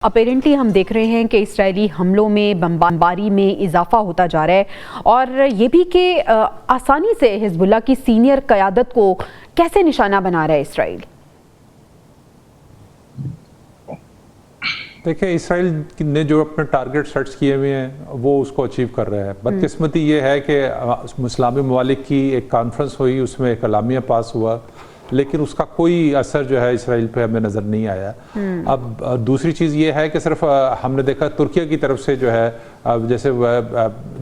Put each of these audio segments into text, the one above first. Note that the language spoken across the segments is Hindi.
अपेरेंटली हम देख रहे हैं कि इस्राएली हमलों में बमबारी में इजाफा होता जा रहा है और ये भी कि आसानी से हिजबुल्लाह की सीनियर क़यादत को कैसे निशाना बना रहा है इसराइल। देखिए, इसराइल ने जो अपने टारगेट सेट्स किए हुए हैं वो उसको अचीव कर रहे हैं। बदकिस्मती ये है कि इस्लामी ममालिक की एक कॉन्फ्रेंस हुई, उसमें एक अलामिया पास हुआ, लेकिन उसका कोई असर जो है इसराइल पे हमें नज़र नहीं आया। अब दूसरी चीज़ ये है कि सिर्फ हमने देखा तुर्किया की तरफ से जो है जैसे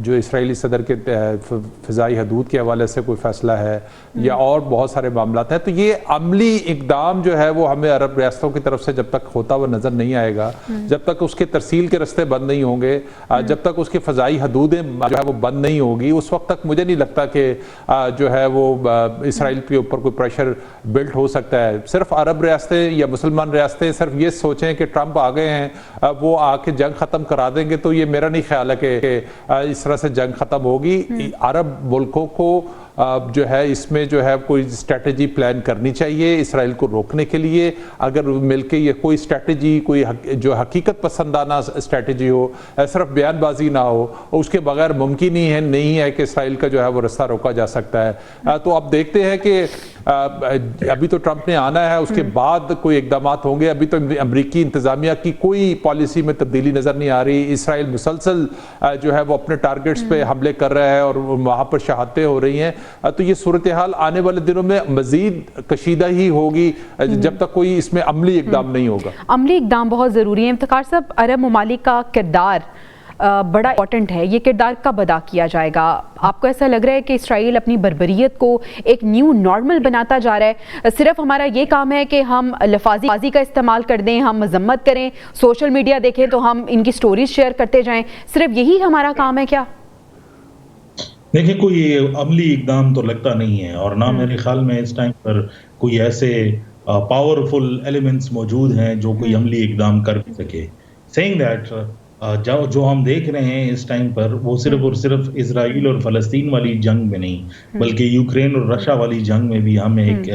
जो इसराइली सदर के फ़िज़ाई हदूद के हवाले से कोई फ़ैसला है या और बहुत सारे मामला हैं, तो ये अमली इकदाम जो है वो हमें अरब रियासतों की तरफ से जब तक होता हुआ नज़र नहीं आएगा, जब तक उसके तरसील के रस्ते बंद नहीं होंगे, जब तक उसकी फ़िज़ाई हदूदें जो है वो बंद नहीं होगी, उस वक्त तक मुझे नहीं लगता कि जो है वो इसराइल के ऊपर कोई प्रेशर बिल्ट हो सकता है। सिर्फ अरब रियासतें या मुसलमान रियासतें सिर्फ ये सोचें कि ट्रंप आ गए हैं, वो आके जंग ख़त्म करा देंगे, तो ये मेरा नहीं ख्याल है कि इस तरह से जंग ख़त्म होगी। अरब मुल्कों को जो है इसमें जो है कोई स्ट्रेटजी प्लान करनी चाहिए इसराइल को रोकने के लिए। अगर मिलके ये कोई स्ट्रेटजी, कोई जो हकीकत पसंदाना स्ट्रेटजी हो, सिर्फ बयानबाजी ना हो, उसके बगैर मुमकिन ही है नहीं है कि इसराइल का जो है वो रास्ता रोका जा सकता है। तो अब देखते हैं कि अभी तो ट्रंप ने आना है, उसके बाद कोई इकदाम होंगे। अभी तो अमरीकी इंतज़ामिया की कोई पॉलिसी में तब्दीली नज़र नहीं आ रही। इसराइल मुसलसल जो है वो अपने टारगेट्स पे हमले कर रहा है और वहाँ पर शहादतें हो रही हैं। तो ये सूरत हाल आने वाले दिनों में मजीद कशीदा ही होगी जब तक कोई इसमें अमली इकदाम नहीं होगा। अमली इकदाम बहुत ज़रूरी है। इफ्तिखार साहब, अरब ममालिक का किरदार बड़ा इंपॉर्टेंट है, ये किरदार कब अदा किया जाएगा? आपको ऐसा लग रहा है कि इसराइल अपनी बर्बरियत को एक न्यू नॉर्मल बनाता जा रहा है? सिर्फ हमारा ये काम है कि हम लफाजी का इस्तेमाल कर दें, हम मजम्मत करें, सोशल मीडिया देखें तो हम इनकी स्टोरीज शेयर करते जाएं, सिर्फ यही हमारा काम है क्या? देखिए, कोई अमली इकदाम तो लगता नहीं है और ना मेरे ख्याल में इस टाइम पर कोई ऐसे पावरफुल एलिमेंट्स मौजूद हैं जो कोई अमली इकदाम कर भी सके। सेइंग दैट जो हम देख रहे हैं इस टाइम पर वो सिर्फ और सिर्फ इजराइल और फ़लस्तीन वाली जंग में नहीं, बल्कि यूक्रेन और रशिया वाली जंग में भी हम एक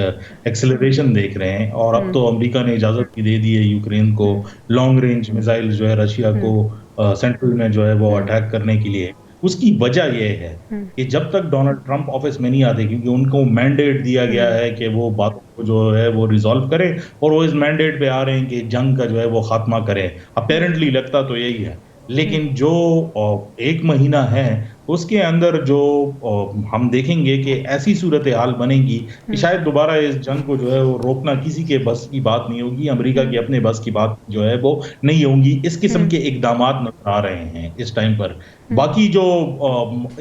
एक्सेलरेशन देख रहे हैं। और अब तो अमेरिका ने इजाज़त भी दे दी है यूक्रेन को लॉन्ग रेंज मिसाइल जो है रशिया को सेंट्रल में जो है वो अटैक करने के लिए। उसकी वजह यह है कि जब तक डोनाल्ड ट्रंप ऑफिस में नहीं आते, क्योंकि उनको मैंडेट दिया गया है कि वो बातों को जो है वो रिजॉल्व करें, और वो इस मैंडेट पे आ रहे हैं कि जंग का जो है वो खात्मा करें। अपेरेंटली लगता तो यही है, लेकिन जो 1 महीना है उसके अंदर जो हम देखेंगे कि ऐसी सूरत हाल बनेगी कि शायद दोबारा इस जंग को जो है वो रोकना किसी के बस की बात नहीं होगी, अमेरिका के अपने बस की बात जो है वो नहीं होंगी। इस किस्म के इकदामात नजर आ रहे हैं इस टाइम पर। बाकी जो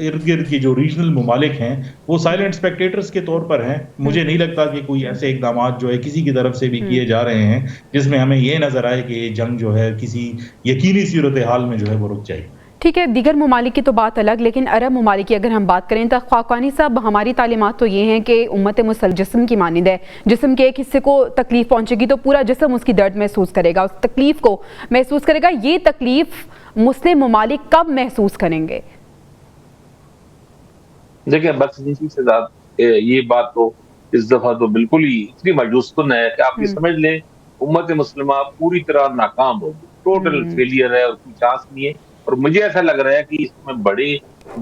इर्द गिर्द की जो रीजनल ममालिक हैं वो साइलेंट स्पेक्टेटर्स के तौर पर हैं। मुझे नहीं लगता कि कोई ऐसे इकदामात जो है किसी की तरफ से भी किए जा रहे हैं जिसमें हमें ये नजर आए कि ये जंग जो है किसी यकीनी सूरत हाल में जो है वो रुक जाएगी। ठीक है, दीगर ममालिक की तो बात अलग, लेकिन अरब ममालिक की अगर हम बात करें तो ख़ाक़ानी साहब, हमारी तालीमात तो ये हैं कि उम्मत मुसलमान जिस्म की मानिंद है। जिस्म के एक हिस्से को तकलीफ़ पहुँचेगी तो पूरा जिस्म उसकी दर्द महसूस करेगा, उस तकलीफ़ को महसूस करेगा। ये तकलीफ़ मुस्लिम ममालिक कब महसूस करेंगे? देखिए, बदतमीज़ी से ज़्यादा ये बात तो इस दफ़ा तो बिल्कुल ही इतनी मायूसकुन है कि आप ये समझ लें उम्मत मुस्लिमा पूरी तरह नाकाम होगी, टोटल फेलियर है और कोई चांस नहीं है। और मुझे ऐसा लग रहा है कि इसमें बड़े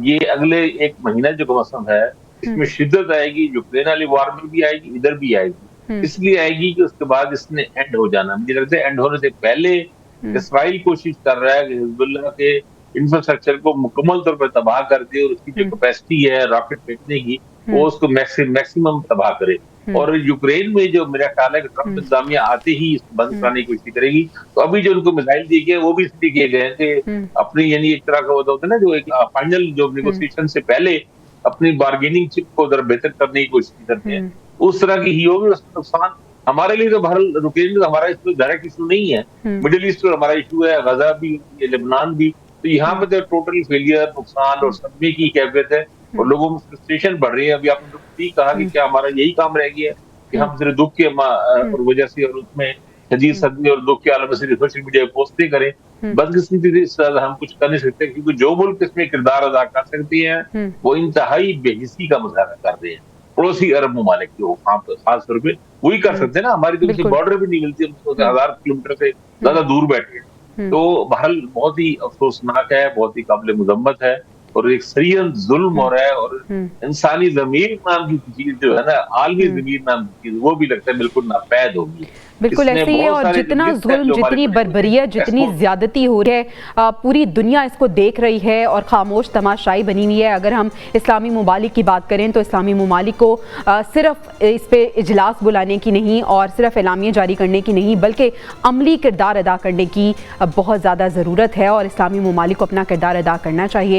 ये अगले 1 महीना जो मौसम है इसमें शिद्दत आएगी, यूक्रेन वाली वार में भी आएगी, इधर भी आएगी। इसलिए आएगी कि उसके बाद इसने एंड हो जाना। मुझे लगता है एंड होने से पहले इसराइल कोशिश कर रहा है कि हिजबुल्लाह के इंफ्रास्ट्रक्चर को मुकम्मल तौर पर तबाह कर दे और उसकी जो कैपेसिटी है रॉकेट फेंकने की वो उसको मैक्सिमम तबाह करे। और यूक्रेन में जो मेरा ख्याल है कि ट्रंप इंतजामिया आते ही इसको बंद कराने की कोशिश करेगी। तो अभी जो उनको मिसाइल दिए गए वो भी इसलिए किए गए हैं कि अपनी यानी एक तरह का वो होता है ना, जो एक फाइनल जो नेगोशिएशन से पहले अपनी बार्गेनिंग चिप को जरा बेहतर करने की कोशिश करते हैं, उस तरह की ही होगी। उसका नुकसान हमारे लिए तो बहरहाल यूक्रेन में हमारा इसमें डायरेक्ट इशू नहीं है, मिडिल ईस्ट में हमारा इशू है, गजा भी, लेबनान भी। तो यहाँ पे तो टोटल फेलियर, नुकसान और सदमे की कैफियत है और लोगों में फ्रस्ट्रेशन बढ़ रही है। अभी आपने ठीक कहा कि क्या हमारा यही काम रह गया है कि हम सिर्फ दुख के वजह से और उसमें शदीद सदमे और दुख के आलम से सोशल मीडिया पे पोस्टें करें। बदकिस्मती से हम कुछ कर नहीं सकते, क्योंकि जो मुल्क इसमें किरदार अदा कर सकती हैं वो इंतहाई बेहिसी का मुजाहरा कर रहे हैं। पड़ोसी अरब ममालिक जो खास तौर पर वही कर सकते हैं ना। हमारी तो किसी बॉर्डर भी नहीं मिलती, हम 1000 किलोमीटर से ज्यादा दूर बैठे हैं। तो बहरहाल बहुत ही अफसोसनाक है, बहुत ही काबिल मुजम्मत है और एक सरियन जुल्म हो रहा है और इंसानी ज़मीर नाम की चीज जो है ना, आलमी ज़मीर नाम की चीज, वो भी लगता है बिल्कुल नापैद होगी। बिल्कुल ऐसे ही है। और जितना जुल्म, जितनी बर्बरियत, जितनी ज्यादती हो रही है, पूरी दुनिया इसको देख रही है और खामोश तमाशाई बनी हुई है। अगर हम इस्लामी ममालिक की बात करें तो इस्लामी ममालिक को सिर्फ इस पे इजलास बुलाने की नहीं और सिर्फ एलामिया जारी करने की नहीं, बल्कि अमली किरदार अदा करने की बहुत ज़्यादा ज़रूरत है और इस्लामी ममालिक को अपना किरदार अदा करना चाहिए।